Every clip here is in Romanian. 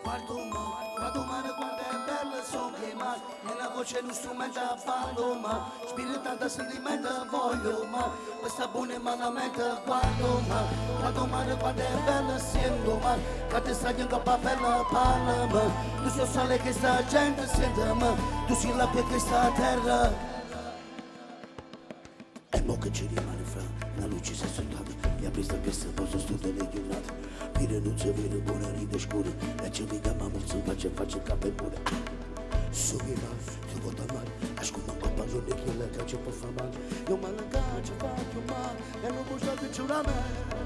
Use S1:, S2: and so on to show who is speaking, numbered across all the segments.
S1: Guardo mare quando è bella sono che ma nella voce non strumento a fallo ma spirito tanta sentimento voglio ma questa buona malamente guardo mare quando è bella sento ma che ti stai in coppa bella parla ma tu so sale che sta gente sente ma tu sei la che sta terra e mo che ci rimane fra la luce si è soltata e apri sta piazza posso studiare le giornate vire non si vede buona ride scure e ci mi chiamamo il suo faccia il capo e pure so che va ti vuoi male ascolta un po' parole che la caccia può far male io ma la caccia faccio male e non posso più giurare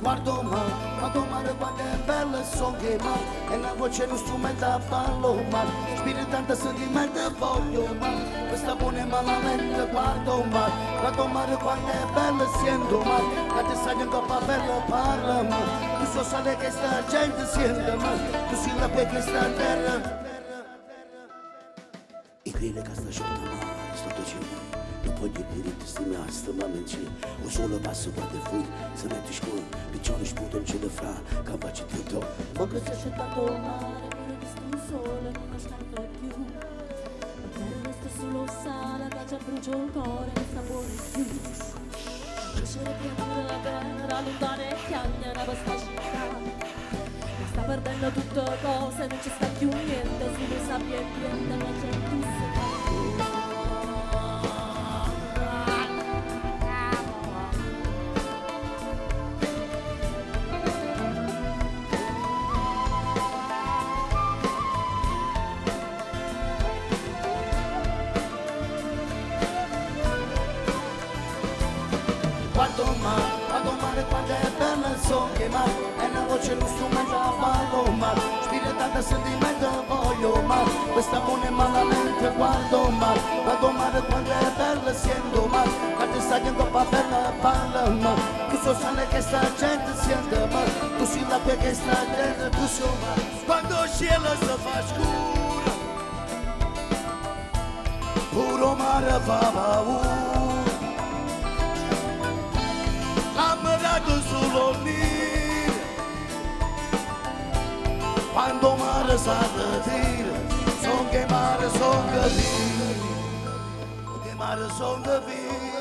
S1: guardo male quando è bella son che ma e la voce è uno strumento a ballo ma spirito tanta sentimento voglio ma questa buona e malamente guardo male quando è bella sento ma che ti stai in coppa bella parla ma tu so sale che sta gente sente ma tu sei la che sta terra i crede che sta sciolta ma sto dicendo non voglio dire ti stima ma menci o solo passo quando fui se metti scuro piccione sputo in cielo fra capace tutto ma che c'è stato mare pure visto un sole non sta più la terra resta solo sala che ci brucia il cuore non sta buono più crescere piangere la terra lontana e chiagnara questa città sta perdendo tutte cose non ci sta più niente solo sabbia e pianta la gente si fa Guardo male quando è bella so che ma è una voce uno strumento a ballo ma spirito tanta sentimento voglio ma questa buona e malamente guardo male quando è bella sento ma che ti stai in coppa bella parla ma tu so sale che sta gente sente ma tu sei la che sta gente tu so ma quando cielo si fa scuro puro mare fa paura ammirato solo lì quando mare sa da dire son che mare son che mare son che